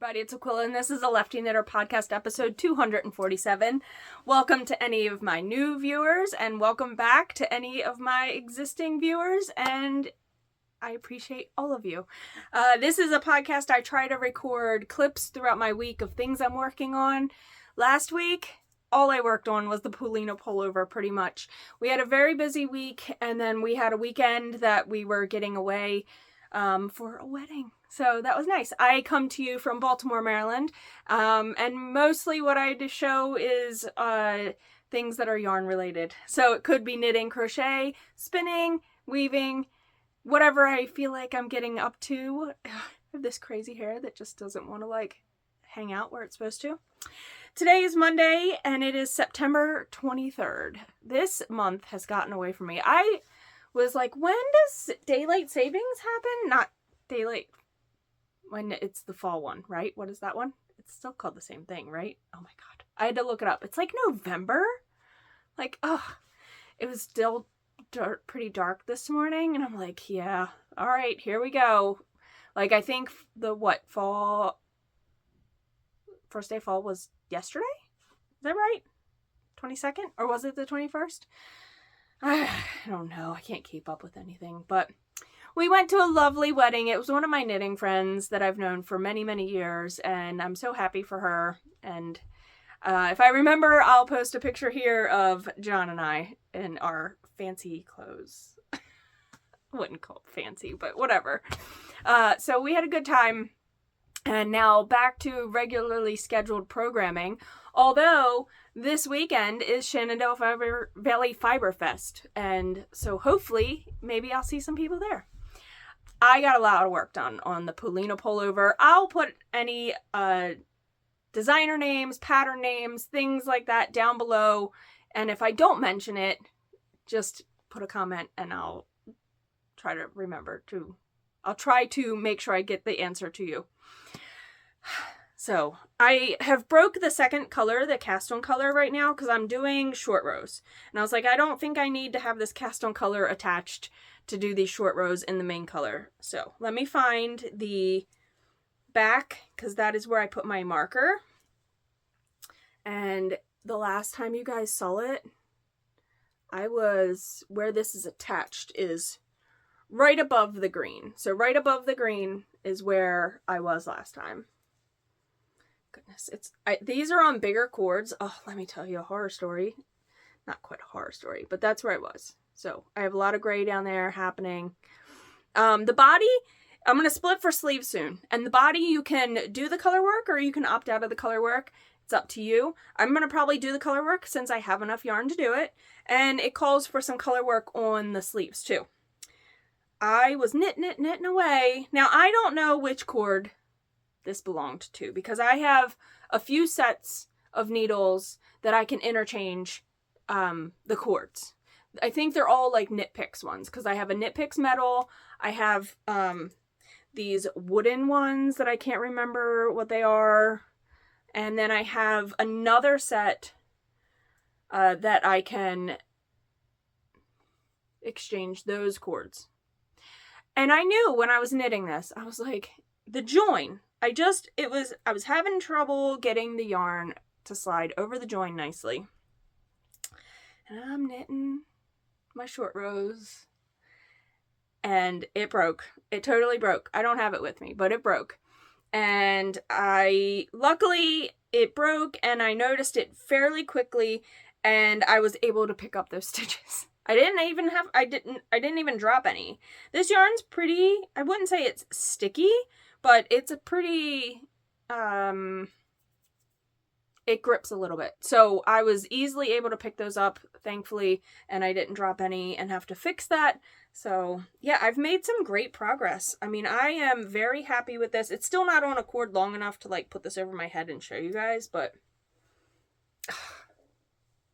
everybody, it's Aquila, and this is a Lefty Knitter podcast episode 247. Welcome to any of my new viewers, and welcome back to any of my existing viewers, and I appreciate all of you. This is a podcast I try to record clips throughout my week of things I'm working on. Last week, all I worked on was the Polina pullover, pretty much. We had a very busy week, and then we had a weekend that we were getting away for a wedding. So that was nice. I come to you from Baltimore, Maryland, and mostly what I show is things that are yarn related. So it could be knitting, crochet, spinning, weaving, whatever I feel like I'm getting up to. I have this crazy hair that just doesn't want to hang out where it's supposed to. Today is Monday and it is September 23rd. This month has gotten away from me. I was like, when does daylight savings happen? Not daylight, when it's the fall one, right? What is that one? It's still called the same thing, right? Oh my god. I had to look it up. It's like November. It was still pretty dark this morning, and I'm like, yeah, all right, here we go. I think the fall, first day of fall was yesterday? Is that right? 22nd? Or was it the 21st? I don't know. I can't keep up with anything, but we went to a lovely wedding. It was one of my knitting friends that I've known for many, many years, and I'm so happy for her. And if I remember, I'll post a picture here of John and I in our fancy clothes. I wouldn't call it fancy, but whatever. So we had a good time, and now back to regularly scheduled programming. Although this weekend is Shenandoah Valley Fiber Fest, and so hopefully maybe I'll see some people there. I got a lot of work done on the Polina pullover. I'll put any designer names, pattern names, things like that down below. And if I don't mention it, just put a comment and I'll try to make sure I get the answer to you. So I have broke the second color, the cast on color right now, because I'm doing short rows. And I was like, I don't think I need to have this cast on color attached to do these short rows in the main color. So let me find the back, because that is where I put my marker. And the last time you guys saw it, where this is attached is right above the green. So right above the green is where I was last time. Goodness, these are on bigger cords. Oh, let me tell you a horror story. Not quite a horror story, but that's where I was. So I have a lot of gray down there happening. The body, I'm going to split for sleeves soon. And the body, you can do the color work or you can opt out of the color work. It's up to you. I'm going to probably do the color work since I have enough yarn to do it. And it calls for some color work on the sleeves too. I was knitting away. Now I don't know which cord this belonged to, because I have a few sets of needles that I can interchange the cords. I think they're all like Knit Picks ones, because I have a Knit Picks metal. I have these wooden ones that I can't remember what they are. And then I have another set that I can exchange those cords. And I knew when I was knitting this, I was like, the join. I was having trouble getting the yarn to slide over the join nicely. And I'm knitting my short rows. And it broke. It totally broke. I don't have it with me, but it broke. And luckily it broke and I noticed it fairly quickly and I was able to pick up those stitches. I didn't even drop any. This yarn's pretty, I wouldn't say it's sticky, but it's a pretty, it grips a little bit. So I was easily able to pick those up, thankfully, and I didn't drop any and have to fix that. So yeah, I've made some great progress. I mean, I am very happy with this. It's still not on a cord long enough to put this over my head and show you guys, but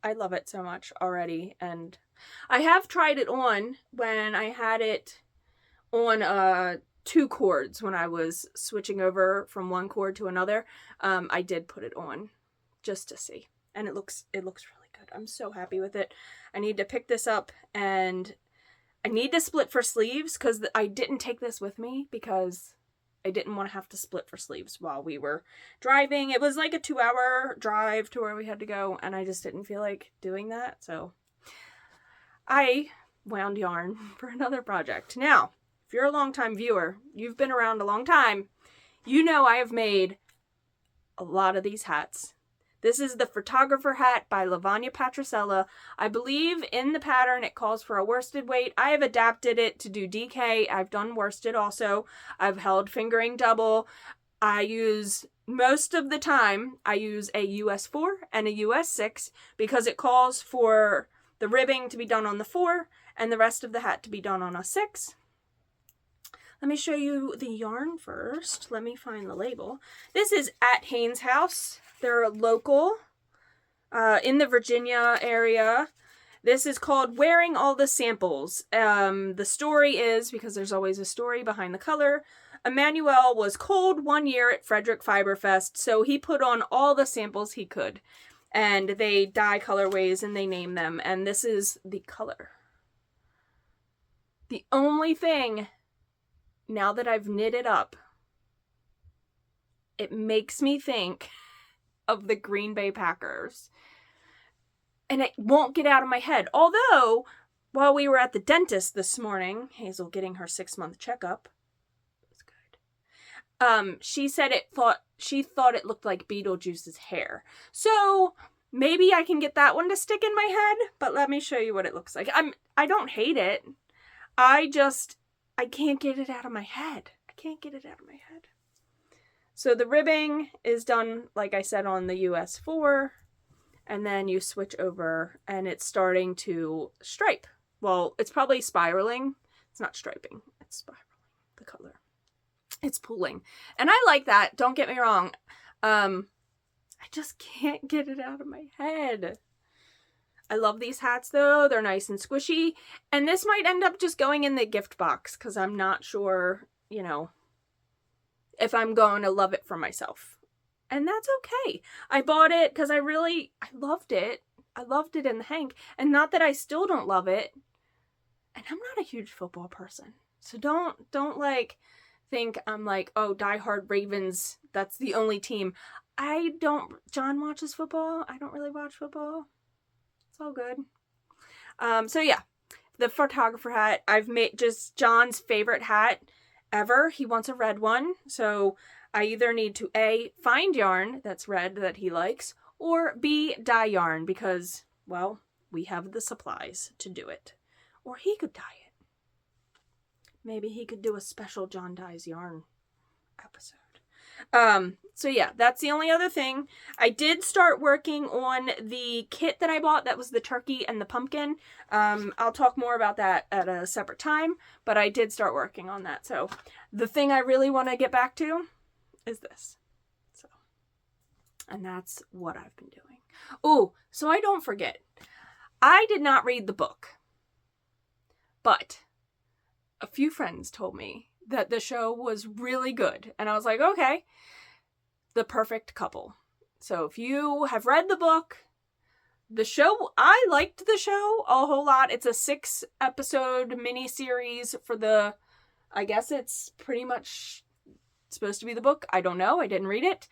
I love it so much already. And I have tried it on when I had it on 2 cords when I was switching over from one cord to another. I did put it on just to see, and it looks really good. I'm so happy with it. I need to pick this up and I need to split for sleeves because I didn't take this with me because I didn't want to have to split for sleeves while we were driving. It was like a 2-hour drive to where we had to go, and I just didn't feel like doing that. So I wound yarn for another project. Now, if you're a longtime viewer, you've been around a long time, you know I have made a lot of these hats. This is the photographer hat by Lavanya Patricella. I believe in the pattern it calls for a worsted weight. I have adapted it to do DK. I've done worsted also. I've held fingering double. Most of the time, I use a US 4 and a US 6 because it calls for the ribbing to be done on the 4 and the rest of the hat to be done on a 6. Let me show you the yarn first. Let me find the label. This is at Haynes House. They're local in the Virginia area. This is called Wearing All the Samples. The story is, because there's always a story behind the color, Emmanuel was cold one year at Frederick Fiberfest, so he put on all the samples he could. And they dye colorways and they name them. And this is the color. The only thing, now that I've knit it up, it makes me think of the Green Bay Packers. And it won't get out of my head. Although, while we were at the dentist this morning, Hazel getting her 6-month checkup, it was good. She said she thought it looked like Beetlejuice's hair. So maybe I can get that one to stick in my head, but let me show you what it looks like. I don't hate it. I can't get it out of my head. I can't get it out of my head. So the ribbing is done, like I said, on the US 4, and then you switch over and it's starting to stripe. Well, it's probably spiraling. It's not striping. It's spiraling, the color. It's pulling. And I like that. Don't get me wrong. I just can't get it out of my head. I love these hats though. They're nice and squishy. And this might end up just going in the gift box because I'm not sure, if I'm going to love it for myself. And that's okay. I bought it because I loved it. I loved it in the hank. And not that I still don't love it. And I'm not a huge football person. So don't think I'm like, oh, diehard Ravens, that's the only team. John watches football. I don't really watch football. It's all good. So yeah, the photographer hat, I've made just John's favorite hat ever. He wants a red one. So I either need to A, find yarn that's red that he likes, or B, dye yarn because, well, we have the supplies to do it. Or he could dye it. Maybe he could do a special John Dyes yarn episode. So yeah, that's the only other thing. I did start working on the kit that I bought. That was the turkey and the pumpkin. I'll talk more about that at a separate time, but I did start working on that. So the thing I really want to get back to is this. And that's what I've been doing. Oh, so I don't forget. I did not read the book, but a few friends told me that the show was really good. And I was like, okay, the perfect couple. So if you have read the book, the show, I liked the show a whole lot. It's a 6-episode mini-series for I guess it's pretty much supposed to be the book. I don't know. I didn't read it.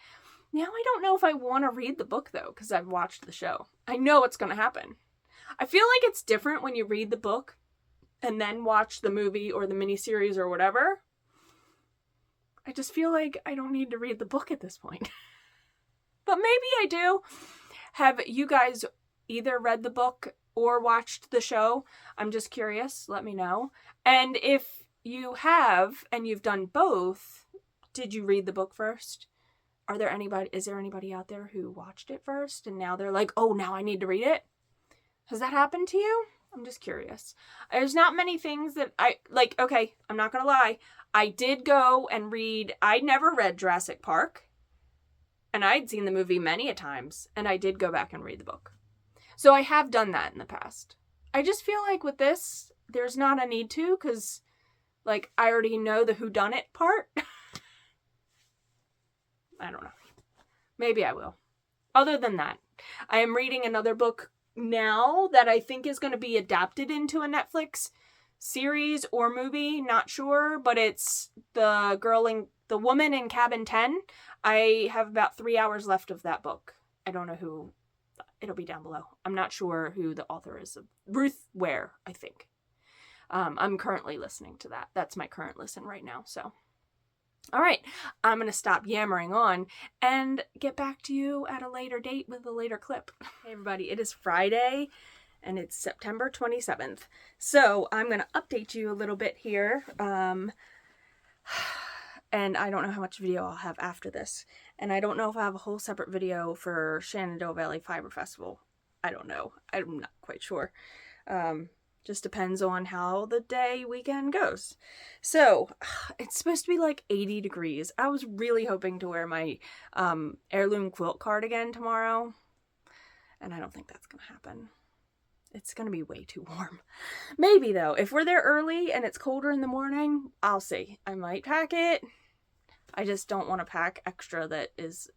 Now I don't know if I want to read the book though, because I've watched the show. I know what's going to happen. I feel like it's different when you read the book and then watch the movie or the miniseries or whatever. I just feel like I don't need to read the book at this point. But maybe I do. Have you guys either read the book or watched the show? I'm just curious. Let me know. And if you have and you've done both, did you read the book first? Is there anybody out there who watched it first and now they're like, oh, now I need to read it? Has that happened to you? I'm just curious. There's not many things that okay, I'm not gonna lie. I did go and read, I never read Jurassic Park. And I'd seen the movie many a times. And I did go back and read the book. So I have done that in the past. I just feel like with this, there's not a need to, because, I already know the whodunit part. I don't know. Maybe I will. Other than that, I am reading another book now that I think is going to be adapted into a Netflix series or movie. Not sure, but it's The The Woman in Cabin 10, I have about 3 hours left of that book. I don't know who, it'll be down below. I'm not sure who the author is. Ruth Ware, I think. I'm currently listening to that. That's my current listen right now, so. All right, I'm going to stop yammering on and get back to you at a later date with a later clip. Hey everybody, it is Friday and it's September 27th. So I'm going to update you a little bit here. And I don't know how much video I'll have after this. And I don't know if I have a whole separate video for Shenandoah Valley Fiber Festival. I don't know. I'm not quite sure. Just depends on how the weekend goes. So, it's supposed to be like 80 degrees. I was really hoping to wear my heirloom quilt cardigan tomorrow. And I don't think that's going to happen. It's going to be way too warm. Maybe though, if we're there early and it's colder in the morning, I'll see. I might pack it. I just don't want to pack extra that is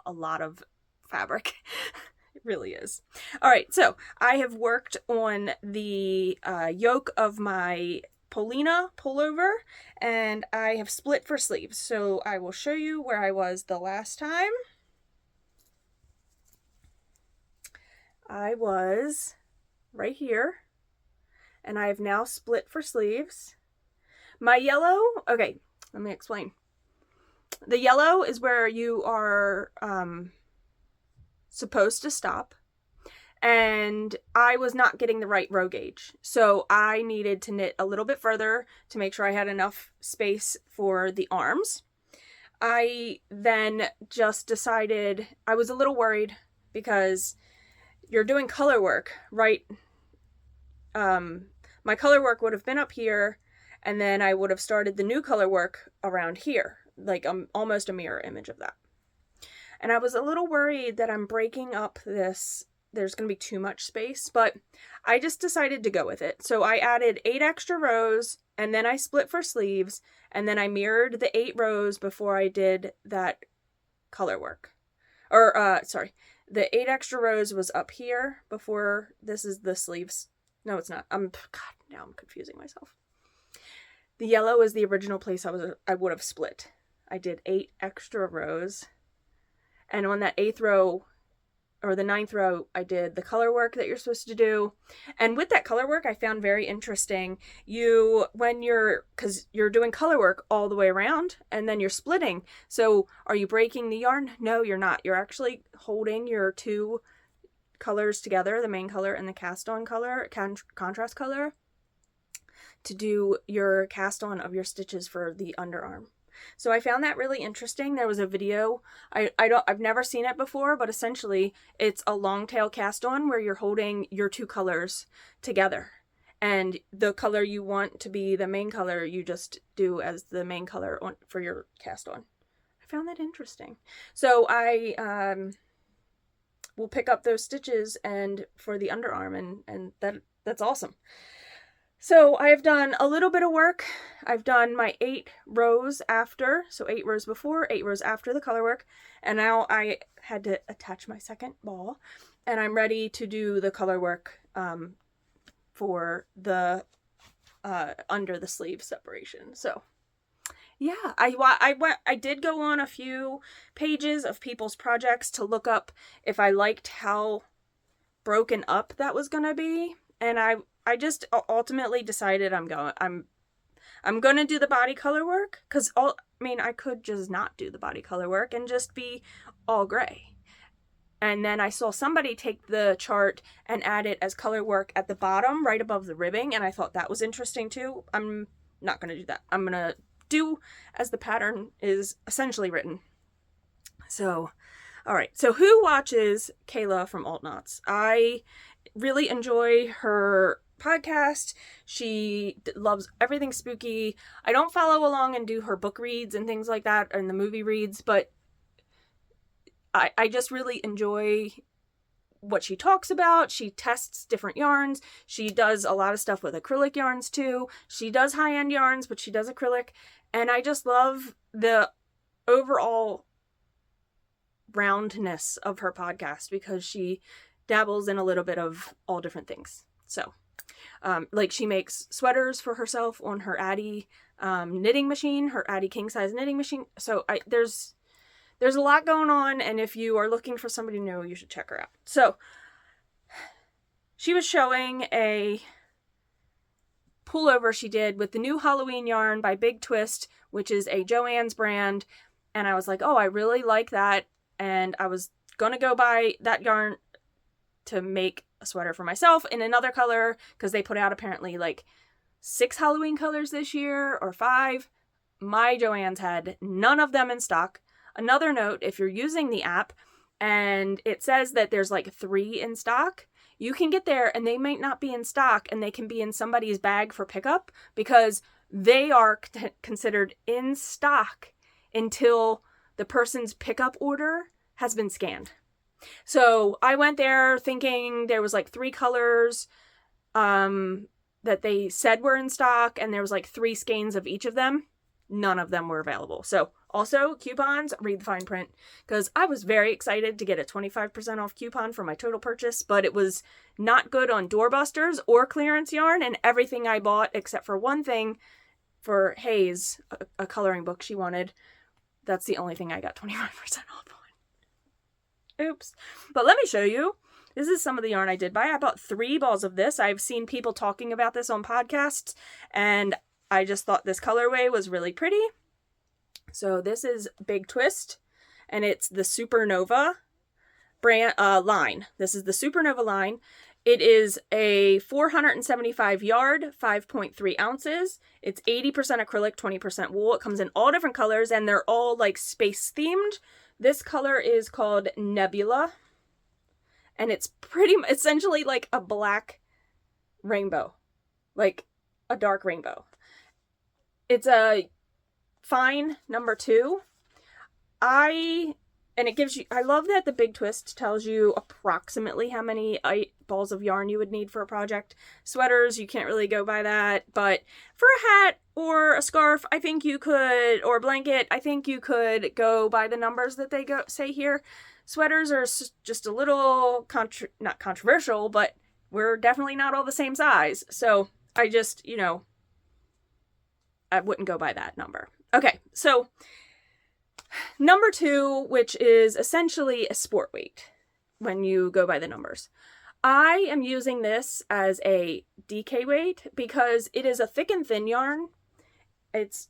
a lot of fabric. It really is. All right, so I have worked on the yoke of my Polina pullover, and I have split for sleeves. So I will show you where I was the last time. I was right here, and I have now split for sleeves. My yellow, okay, let me explain. The yellow is where you are supposed to stop, and I was not getting the right row gauge, so I needed to knit a little bit further to make sure I had enough space for the arms. I then just decided, I was a little worried because you're doing color work, right? My color work would have been up here, and then I would have started the new color work around here, like almost a mirror image of that. And I was a little worried that I'm breaking up this, there's going to be too much space, but I just decided to go with it. So I added 8 extra rows, and then I split for sleeves, and then I mirrored the 8 rows before I did that color work. Or, sorry, the 8 extra rows was up here before, this is the sleeves. No, it's not. God, now I'm confusing myself. The yellow is the original place I would have split. I did 8 extra rows. And on that 8th row, or the 9th row, I did the color work that you're supposed to do. And with that color work, I found very interesting. Because you're doing color work all the way around, and then you're splitting. So are you breaking the yarn? No, you're not. You're actually holding your 2 colors together, the main color and the cast on color, contrast color, to do your cast on of your stitches for the underarm. So I found that really interesting. There was a video, I've never seen it before, but essentially it's a long tail cast on where you're holding your 2 colors together. And the color you want to be the main color, you just do as the main color for your cast on. I found that interesting. So I will pick up those stitches and for the underarm, and that's awesome. So I have done a little bit of work. I've done my 8 rows after, so 8 rows before, 8 rows after the color work, and now I had to attach my second ball, and I'm ready to do the color work for the under the sleeve separation. So yeah, I did go on a few pages of people's projects to look up if I liked how broken up that was gonna be, and I just ultimately decided I'm going to do the body color work, because I could just not do the body color work and just be all gray. And then I saw somebody take the chart and add it as color work at the bottom right above the ribbing, and I thought that was interesting too. I'm not going to do that. I'm going to do as the pattern is essentially written. So, all right. So who watches Kayla from Alt Knots? I really enjoy her podcast. She loves everything spooky. I don't follow along and do her book reads and things like that and the movie reads, but I just really enjoy what she talks about. She tests different yarns. She does a lot of stuff with acrylic yarns too. She does high-end yarns, but she does acrylic, and I just love the overall roundness of her podcast because she dabbles in a little bit of all different things. So like she makes sweaters for herself on her Addie knitting machine, her Addie king size knitting machine. So there's a lot going on, and if you are looking for somebody new, you should check her out. So she was showing a pullover she did with the new Halloween yarn by Big Twist, which is a Joann's brand, and I was like, oh, I really like that, and I was gonna go buy that yarn to make a sweater for myself in another color, because they put out apparently like 6 Halloween colors this year, or 5. My Joann's had none of them in stock. Another note, if you're using the app and it says that there's like 3 in stock, you can get there and they might not be in stock, and they can be in somebody's bag for pickup, because they are considered in stock until the person's pickup order has been scanned. So I went there thinking there was like 3 colors that they said were in stock, and there was like 3 skeins of each of them. None of them were available. So also coupons, read the fine print, because I was very excited to get a 25% off coupon for my total purchase, but it was not good on doorbusters or clearance yarn, and everything I bought except for one thing for Hayes, a coloring book she wanted. That's the only thing I got 25% off on. Oops. But let me show you. This is some of the yarn I did buy. I bought 3 balls of this. I've seen people talking about this on podcasts, and I just thought this colorway was really pretty. So this is Big Twist, and it's the Supernova brand line. This is the Supernova line. It is a 475 yard, 5.3 ounces. It's 80% acrylic, 20% wool. It comes in all different colors, and they're all like space themed. This color is called Nebula, and it's essentially like a black rainbow, like a dark rainbow. It's a fine number 2. I love that the Big Twist tells you approximately how many balls of yarn you would need for a project. Sweaters, you can't really go by that, but for a hat or a scarf, I think you could, or a blanket, I think you could go by the numbers that they say here. Sweaters are just a little, not controversial, but we're definitely not all the same size. So I just, I wouldn't go by that number. Okay, so number 2, which is essentially a sport weight when you go by the numbers. I am using this as a DK weight because it is a thick and thin yarn. It's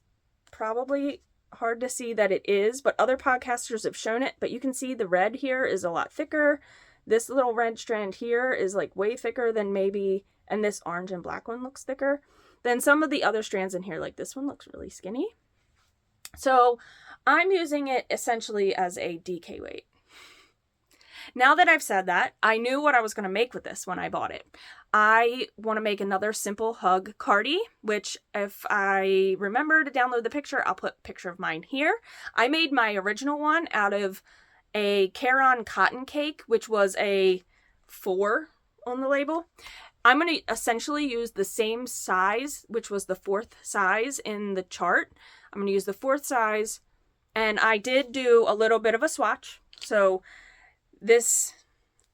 probably hard to see that it is, but other podcasters have shown it, but you can see the red here is a lot thicker. This little red strand here is like way thicker than maybe, and this orange and black one looks thicker than some of the other strands in here. Like this one looks really skinny. So I'm using it essentially as a DK weight. Now that I've said that, I knew what I was going to make with this when I bought it. I want to make another simple Hug Cardi, which if I remember to download the picture, I'll put a picture of mine here. I made my original one out of a Caron cotton cake, which was a 4 on the label. I'm going to essentially use the same size, which was the 4th size in the chart. I'm going to use the 4th size, and I did do a little bit of a swatch. So this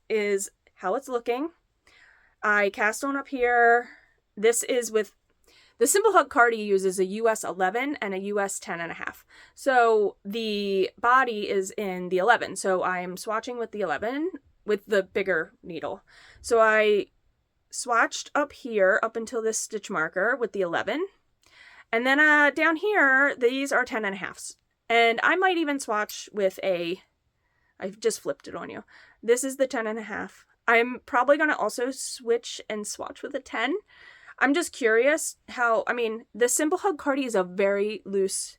is how it's looking. I cast on up here. This is with the Simple Hug Cardi uses a US 11 and a US 10.5. So the body is in the 11. So I am swatching with the 11 with the bigger needle. So I swatched up here up until this stitch marker with the 11. And then down here, these are 10.5s. And I might even swatch with I've just flipped it on you. This is the 10.5. I'm probably going to also switch and swatch with a 10. I'm just curious the Simple Hug Cardi is a very loose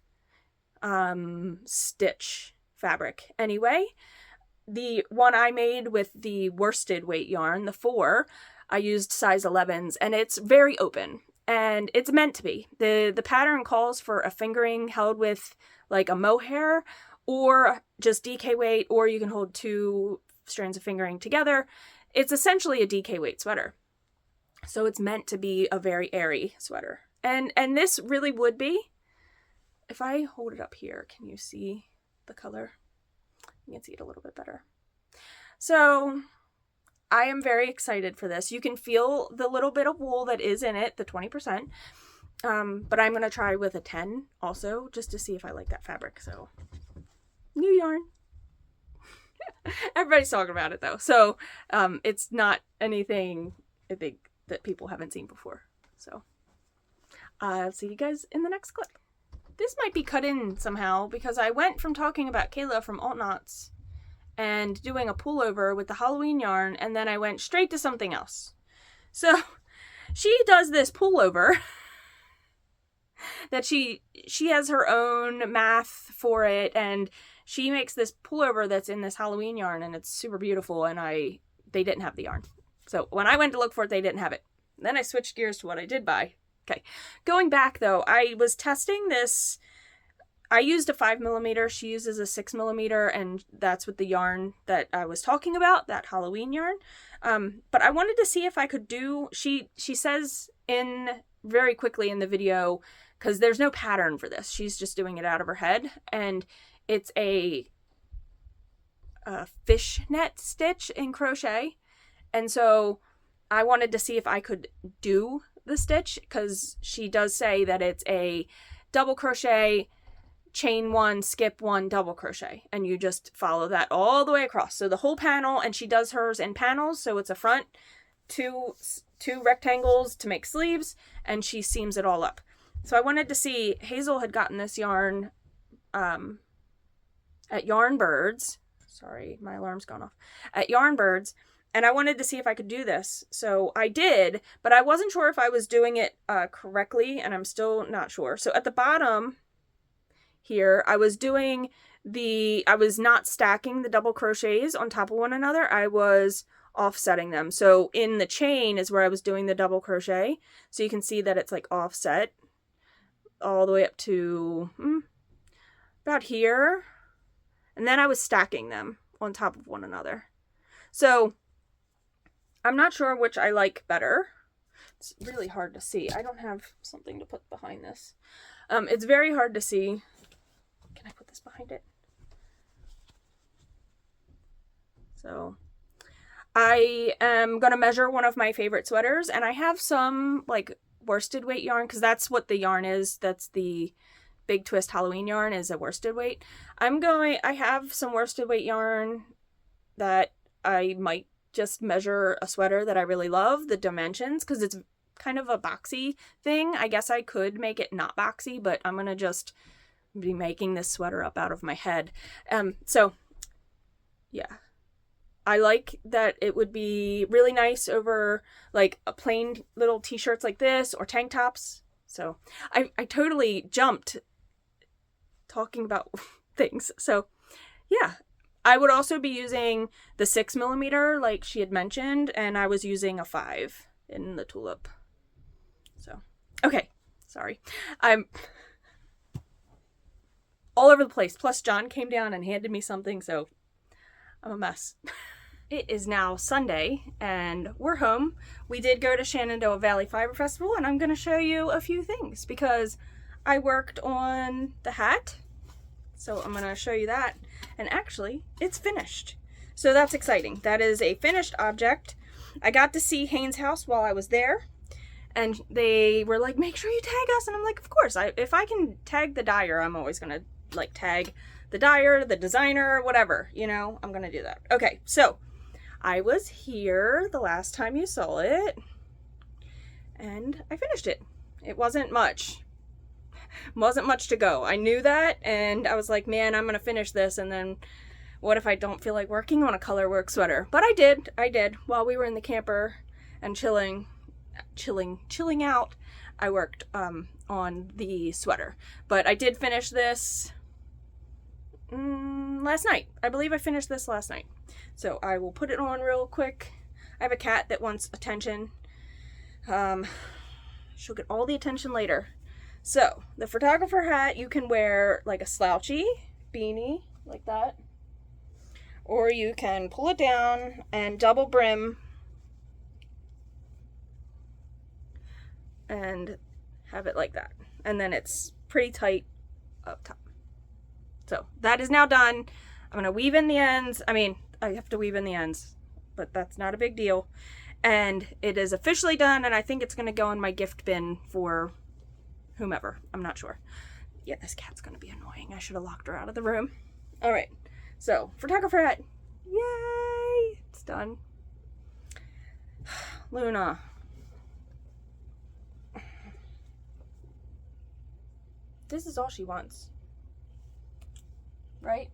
stitch fabric anyway. The one I made with the worsted weight yarn, the 4, I used size 11s, and it's very open. And it's meant to be. The pattern calls for a fingering held with like a mohair, or just DK weight, or you can hold 2 strands of fingering together. It's essentially a DK weight sweater. So it's meant to be a very airy sweater. And this really would be, if I hold it up here, can you see the color? You can see it a little bit better. So I am very excited for this. You can feel the little bit of wool that is in it, the 20%. But I'm going to try with a 10 also, just to see if I like that fabric. So, new yarn. Everybody's talking about it though. So, it's not anything I think that people haven't seen before. So, I'll see you guys in the next clip. This might be cut in somehow because I went from talking about Kayla from Alt Knots and doing a pullover with the Halloween yarn, and then I went straight to something else. So, she does this pullover that she has her own math for it, and she makes this pullover that's in this Halloween yarn, and it's super beautiful, and they didn't have the yarn. So when I went to look for it, they didn't have it. Then I switched gears to what I did buy. Okay, going back though, I was testing this. I used a 5mm, she uses a 6mm, and that's with the yarn that I was talking about, that Halloween yarn. But I wanted to see if I could do, she says very quickly in the video, because there's no pattern for this, she's just doing it out of her head, and it's a fishnet stitch in crochet, and so I wanted to see if I could do the stitch, because she does say that it's a double crochet, chain 1, skip 1, double crochet, and you just follow that all the way across. So the whole panel, and she does hers in panels, so it's a front, two rectangles to make sleeves, and she seams it all up. So I wanted to see, Hazel had gotten this yarn at Yarn Birds. Sorry, my alarm's gone off. At Yarn Birds, and I wanted to see if I could do this. So I did, but I wasn't sure if I was doing it correctly, and I'm still not sure. So at the bottom here, I was not stacking the double crochets on top of one another. I was offsetting them. So in the chain is where I was doing the double crochet. So you can see that it's like offset all the way up to about here. And then I was stacking them on top of one another. So I'm not sure which I like better. It's really hard to see. I don't have something to put behind this. It's very hard to see. Can I put this behind it? So I am going to measure one of my favorite sweaters, and I have some like worsted weight yarn, because that's what the yarn is. That's the Big Twist Halloween yarn, is a worsted weight. I have some worsted weight yarn that I might just measure a sweater that I really love, the dimensions, because it's kind of a boxy thing. I guess I could make it not boxy, but I'm going to just be making this sweater up out of my head. So yeah, I like that it would be really nice over like a plain little t-shirts like this or tank tops. So I totally jumped talking about things. So yeah, I would also be using the 6mm like she had mentioned, and I was using a 5 in the tulip. So okay, sorry, I'm all over the place. Plus John came down and handed me something, so I'm a mess. It is now Sunday and we're home. We did go to Shenandoah Valley Fiber Festival, and I'm going to show you a few things because I worked on the hat. So I'm going to show you that. And actually, it's finished. So that's exciting. That is a finished object. I got to see Haynes House while I was there, and they were like, make sure you tag us. And I'm like, of course, if I can tag the dyer, I'm always going to like tag the dyer, the designer, whatever, you know, I'm going to do that. Okay, so I was here the last time you saw it, and I finished it. It wasn't much. Wasn't much to go. I knew that, and I was like, man, I'm going to finish this, and then what if I don't feel like working on a colorwork sweater? But I did. While we were in the camper and chilling out, I worked on the sweater. But I did finish this last night. I believe I finished this last night. So I will put it on real quick. I have a cat that wants attention. She'll get all the attention later. So the photographer hat, you can wear like a slouchy beanie like that, or you can pull it down and double brim and have it like that, and then it's pretty tight up top. So that is now done. I'm going to weave in the ends. I mean, I have to weave in the ends, but that's not a big deal. And it is officially done, and I think it's going to go in my gift bin for whomever. I'm not sure. Yeah, this cat's gonna be annoying. I should have locked her out of the room. All right, so photographer hat. Yay! It's done. Luna. This is all she wants. Right?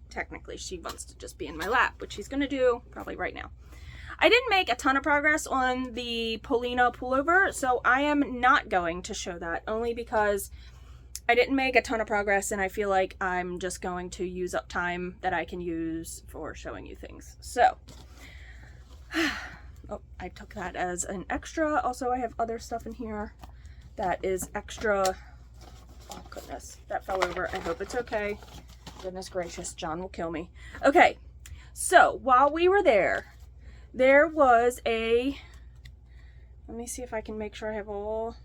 Technically, she wants to just be in my lap, which she's gonna do probably right now. I didn't make a ton of progress on the Polina pullover, so I am not going to show that, only because I didn't make a ton of progress and I feel like I'm just going to use up time that I can use for showing you things. So, oh, I took that as an extra. Also, I have other stuff in here that is extra. Oh goodness, that fell over. I hope it's okay. Goodness gracious, John will kill me. Okay, so while we were there, there was a, let me see if I can make sure I have all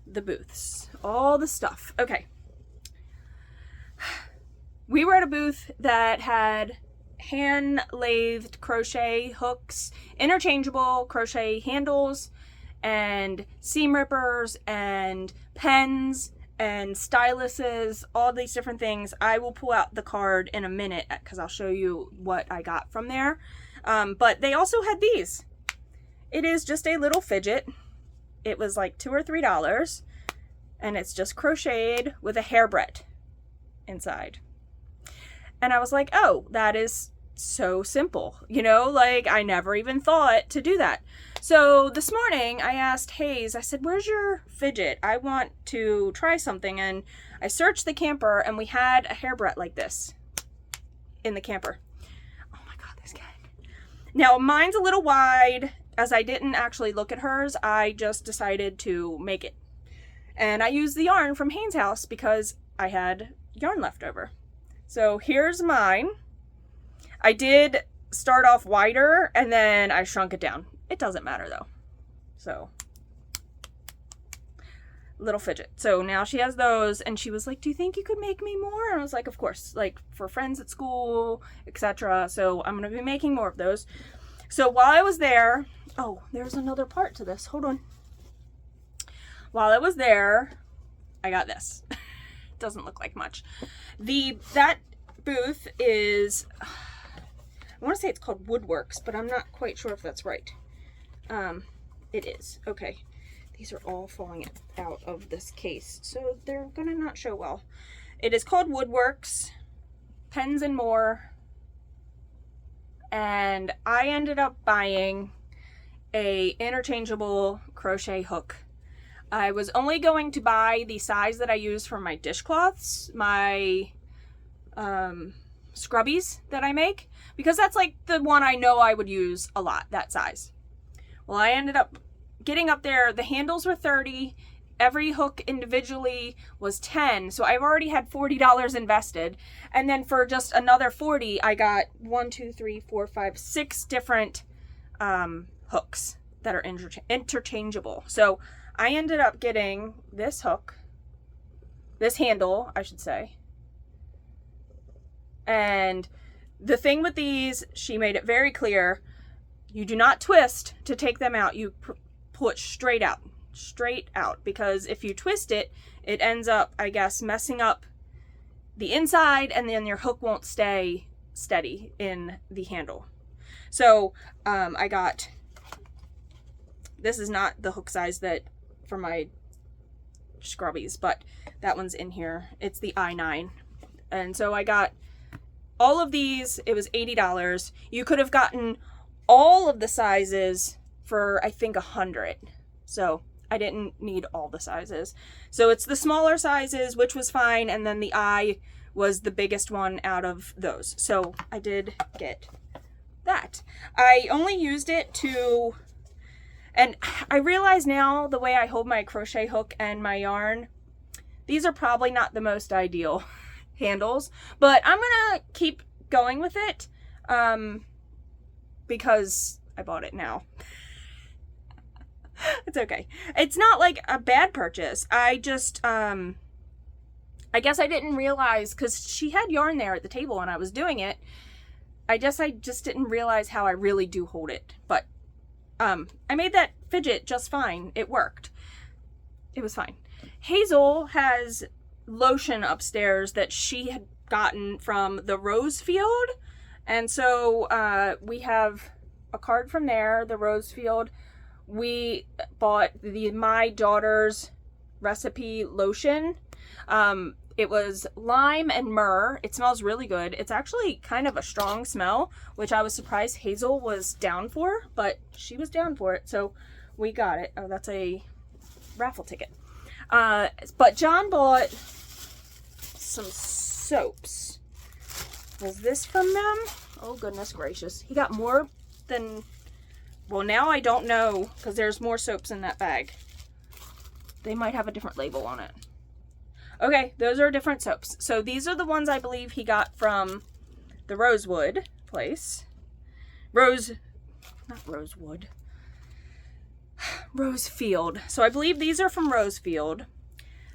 the booths, all the stuff. Okay. We were at a booth that had hand-lathed crochet hooks, interchangeable crochet handles, and seam rippers, and pens, and styluses, all these different things. I will pull out the card in a minute because I'll show you what I got from there. But they also had these. It is just a little fidget. It was like $2 or $3, and it's just crocheted with a hairbreadth inside. And I was like, oh, that is so simple. You know, like I never even thought to do that. So this morning I asked Hayes, I said, where's your fidget? I want to try something. And I searched the camper and we had a hairbreadth like this in the camper. Oh my God, this guy. Now mine's a little wide. As I didn't actually look at hers, I just decided to make it. And I used the yarn from Haynes House because I had yarn left over. So here's mine. I did start off wider and then I shrunk it down. It doesn't matter though. So, little fidget. So now she has those and she was like, do you think you could make me more? And I was like, of course, like for friends at school, etc. So I'm going to be making more of those. So while I was there, oh, there's another part to this. Hold on. While I was there, I got this. Doesn't look like much. That booth is, I want to say it's called NEWoodworkz, but I'm not quite sure if that's right. It is. Okay. These are all falling out of this case, so they're going to not show well. It is called NEWoodworkz, Pens and More. And I ended up buying a interchangeable crochet hook. I was only going to buy the size that I use for my dishcloths, my scrubbies that I make, because that's like the one I know I would use a lot, that size. Well, I ended up getting up there. The handles were $30. Every hook individually was $10. So I've already had $40 invested. And then for just another $40, I got 6 different hooks that are interchangeable. So I ended up getting this hook, this handle, I should say. And the thing with these, she made it very clear, you do not twist to take them out. You pull it straight out, because if you twist it, it ends up, I guess, messing up the inside, and then your hook won't stay steady in the handle. So I got, this is not the hook size that for my scrubbies, but that one's in here. It's the I9. And so I got all of these. It was $80. You could have gotten all of the sizes for, I think, $100. So I didn't need all the sizes. So it's the smaller sizes, which was fine. And then the I was the biggest one out of those. So I did get that. I only used it to, and I realize now the way I hold my crochet hook and my yarn, these are probably not the most ideal handles, but I'm gonna keep going with it because I bought it now. It's okay. It's not like a bad purchase. I just I guess I didn't realize, because she had yarn there at the table and I was doing it. I just didn't realize how I really do hold it. But I made that fidget just fine. It worked. It was fine. Hazel has lotion upstairs that she had gotten from the Rosefield. And so we have a card from there, the Rosefield. We bought my daughter's recipe lotion. It was lime and myrrh. It smells really good. It's actually kind of a strong smell, which I was surprised Hazel was down for, but she was down for it, so we got it. Oh, that's a raffle ticket. But John bought some soaps. Was this from them? Oh, goodness gracious. He got more than... Well, now I don't know, because there's more soaps in that bag. They might have a different label on it. Okay, those are different soaps. So these are the ones I believe he got from the Rosewood place. Rosefield. So I believe these are from Rosefield.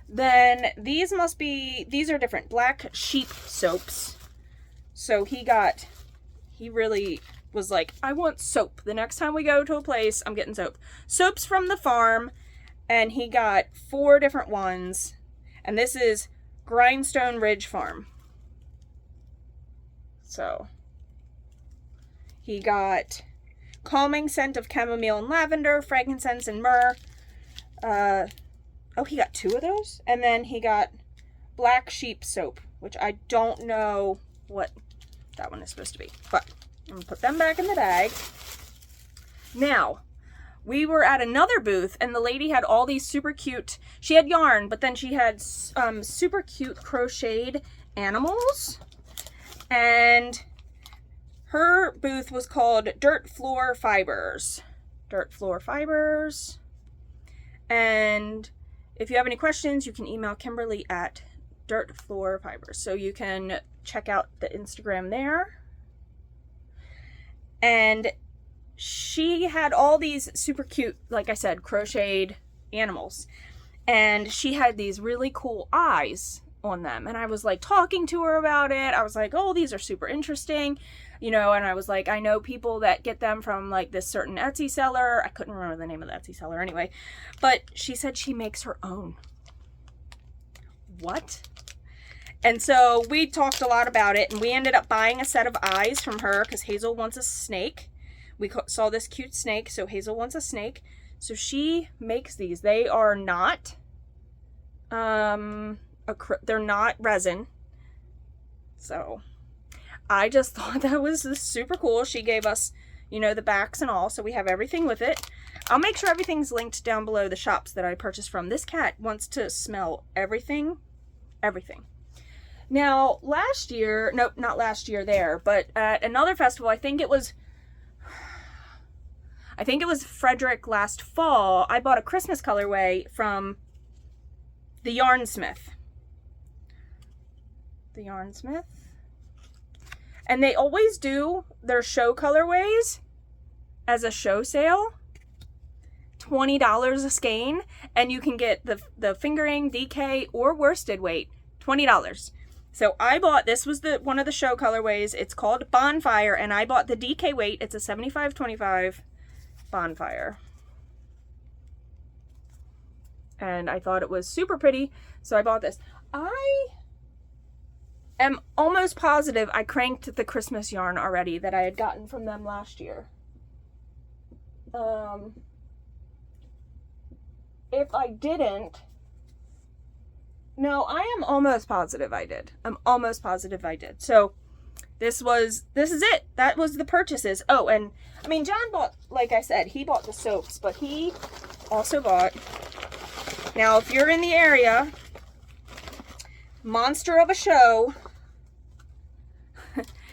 Then these are different. Black sheep soaps. So he really was like, I want soap. The next time we go to a place, I'm getting soap. Soaps from the farm. And he got 4 different ones. And this is Grindstone Ridge Farm. So he got calming scent of chamomile and lavender, frankincense and myrrh. Oh, he got 2 of those? And then he got black sheep soap, which I don't know what that one is supposed to be. But I'm going to put them back in the bag. Now, we were at another booth, and the lady had all these super cute... She had yarn, but then she had super cute crocheted animals. And her booth was called Dirt Floor Fibers. Dirt Floor Fibers. And if you have any questions, you can email Kimberly at Dirt Floor Fibers. So you can check out the Instagram there. And she had all these super cute, like I said, crocheted animals. And she had these really cool eyes on them. And I was like talking to her about it. I was like, oh, these are super interesting. You know, and I was like, I know people that get them from like this certain Etsy seller. I couldn't remember the name of the Etsy seller anyway. But she said she makes her own. What? And so we talked a lot about it. And we ended up buying a set of eyes from her because Hazel wants a snake. We saw this cute snake, so Hazel wants a snake. So she makes these. They are not, they're not resin. So I just thought that was super cool. She gave us, you know, the backs and all, so we have everything with it. I'll make sure everything's linked down below the shops that I purchased from. This cat wants to smell everything. Everything. Now, last year, nope, not last year there, but at another festival, I think it was Frederick last fall, I bought a Christmas colorway from the Yarnsmith. The Yarnsmith. And they always do their show colorways as a show sale. $20 a skein. And you can get the fingering, DK, or worsted weight. $20. So I bought, this was one of the show colorways. It's called Bonfire, and I bought the DK weight. It's a 75-25. Bonfire. And I thought it was super pretty, so I bought this. I am almost positive I cranked the Christmas yarn already that I had gotten from them last year. If I didn't, no, I am almost positive I did. I'm almost positive I did. So this is it. That was the purchases. Oh, and I mean, John bought, like I said, he bought the soaps, but he also bought, now if you're in the area, Monster of a Show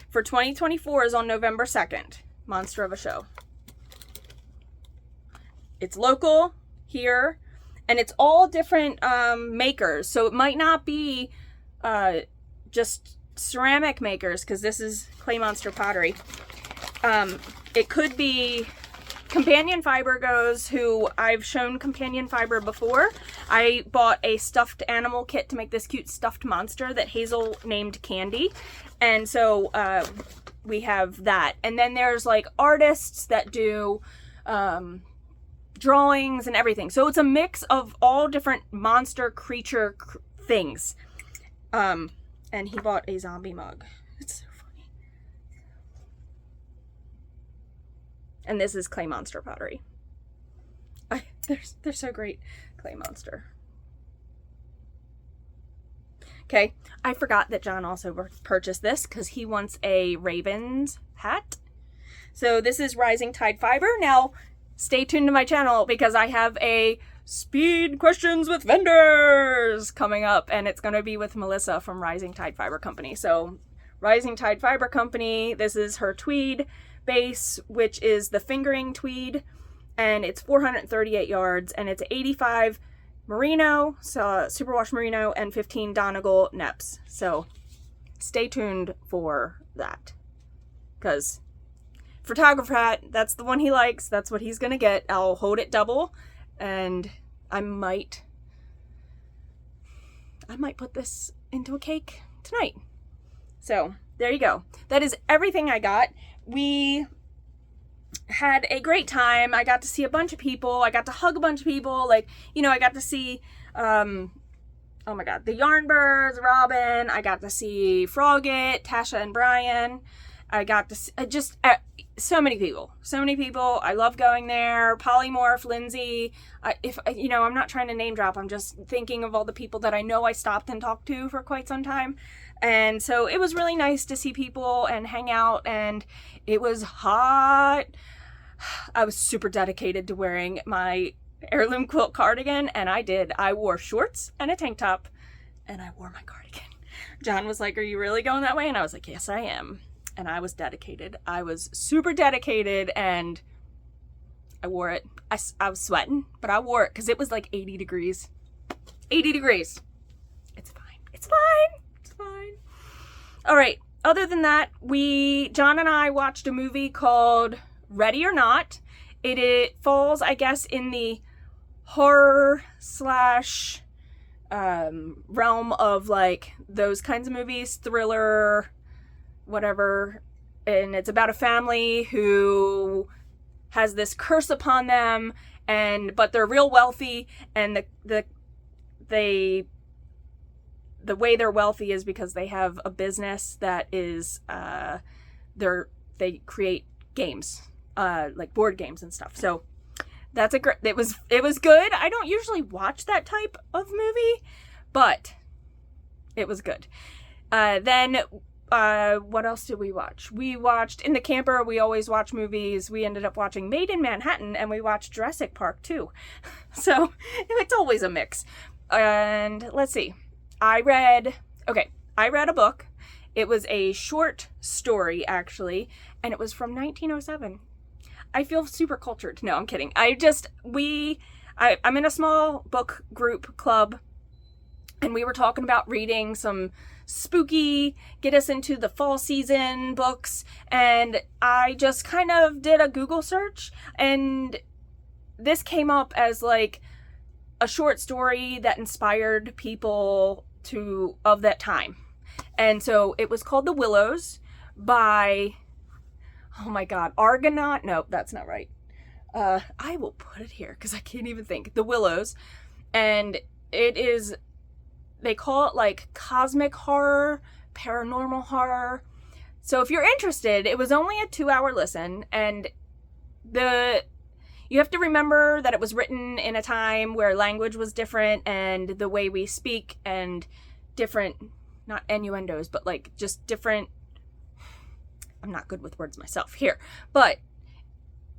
for 2024 is on November 2nd. Monster of a Show. It's local here, and it's all different makers. So it might not be just ceramic makers, because this is Clay Monster Pottery. It could be Companion Fiber goes, who I've shown Companion Fiber before. I bought a stuffed animal kit to make this cute stuffed monster that Hazel named Candy. And so we have that. And then there's like artists that do drawings and everything. So it's a mix of all different monster creature things. And he bought a zombie mug. It's so funny. And this is Clay Monster pottery. They're so great. Clay Monster. Okay, I forgot that John also purchased this because he wants a Ravens hat. So this is Rising Tide Fiber. Now, stay tuned to my channel because I have a Speed Questions with Vendors coming up, and it's going to be with Melissa from Rising Tide Fiber Company. So, Rising Tide Fiber Company, this is her tweed base, which is the fingering tweed, and it's 438 yards, and it's 85 merino, so superwash merino, and 15 Donegal neps. So stay tuned for that, because photographer hat, that's the one he likes, that's what he's gonna get. I'll hold it double, and I might put this into a cake tonight. So there you go. That is everything I got. We had a great time. I got to see a bunch of people. I got to hug a bunch of people. Like, you know, I got to see, oh my God, the Yarnbirds, Robin. I got to see Frogget, Tasha and Brian. I got to see, so many people. So many people. I love going there. Polymorph, Lindsay. I'm not trying to name drop. I'm just thinking of all the people that I know I stopped and talked to for quite some time. And so it was really nice to see people and hang out, and it was hot. I was super dedicated to wearing my heirloom quilt cardigan, and I did. I wore shorts and a tank top, and I wore my cardigan. John was like, "Are you really going that way?" And I was like, "Yes, I am." And I was dedicated. I was super dedicated, and I wore it. I was sweating, but I wore it because it was like 80 degrees. 80 degrees. It's fine. It's fine. It's fine. All right. Other than that, John and I watched a movie called Ready or Not. It falls, I guess, in the horror / realm of like those kinds of movies, thriller, whatever. And it's about a family who has this curse upon them, but they're real wealthy, and the way they're wealthy is because they have a business that is they create games, like board games and stuff. So that's it was good. I don't usually watch that type of movie, but it was good. Then what else did we watch? We watched in the camper. We always watch movies. We ended up watching Made in Manhattan, and we watched Jurassic Park too. So it's always a mix. And let's see. I read a book. It was a short story, actually, and it was from 1907. I feel super cultured. No, I'm kidding. I'm in a small book group club, and we were talking about reading some spooky, get us into the fall season books, and I just kind of did a Google search, and this came up as like a short story that inspired people of that time. And so it was called The Willows by, oh my God, Argonaut. No, that's not right. I will put it here because I can't even think. The Willows. And it is, they call it like cosmic horror, paranormal horror. So if you're interested, it was only a 2-hour listen, and you have to remember that it was written in a time where language was different, and the way we speak, and different, not innuendos, but like just different, I'm not good with words myself here, but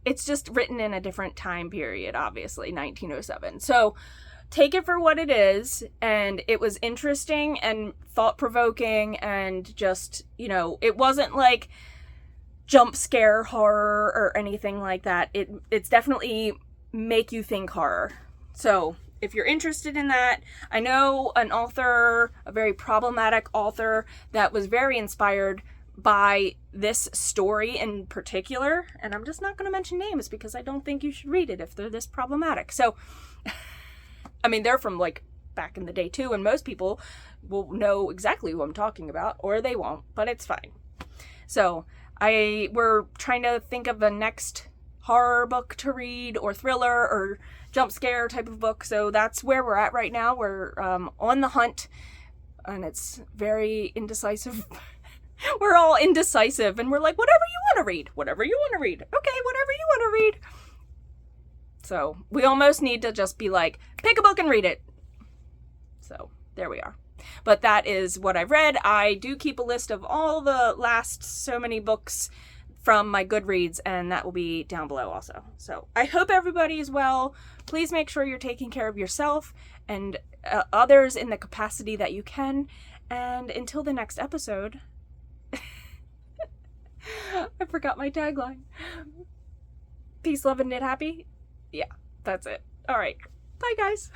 it's just written in a different time period, obviously, 1907. So take it for what it is, and it was interesting and thought-provoking, and just, it wasn't like jump scare horror or anything like that. It's definitely make you think horror. So if you're interested in that, I know an author, a very problematic author, that was very inspired by this story in particular, and I'm just not going to mention names because I don't think you should read it if they're this problematic. So I mean, they're from like back in the day too, and most people will know exactly who I'm talking about, or they won't, but it's fine. So we're trying to think of the next horror book to read or thriller or jump scare type of book. So that's where we're at right now. We're on the hunt, and it's very indecisive. We're all indecisive, and we're like, whatever you want to read. Whatever you want to read. Okay, whatever you want to read. So we almost need to just be like, pick a book and read it. So there we are. But that is what I've read. I do keep a list of all the last so many books from my Goodreads, and that will be down below also. So I hope everybody is well. Please make sure you're taking care of yourself and others in the capacity that you can. And until the next episode, I forgot my tagline. Peace, love, and knit happy. Yeah, that's it. All right. Bye, guys.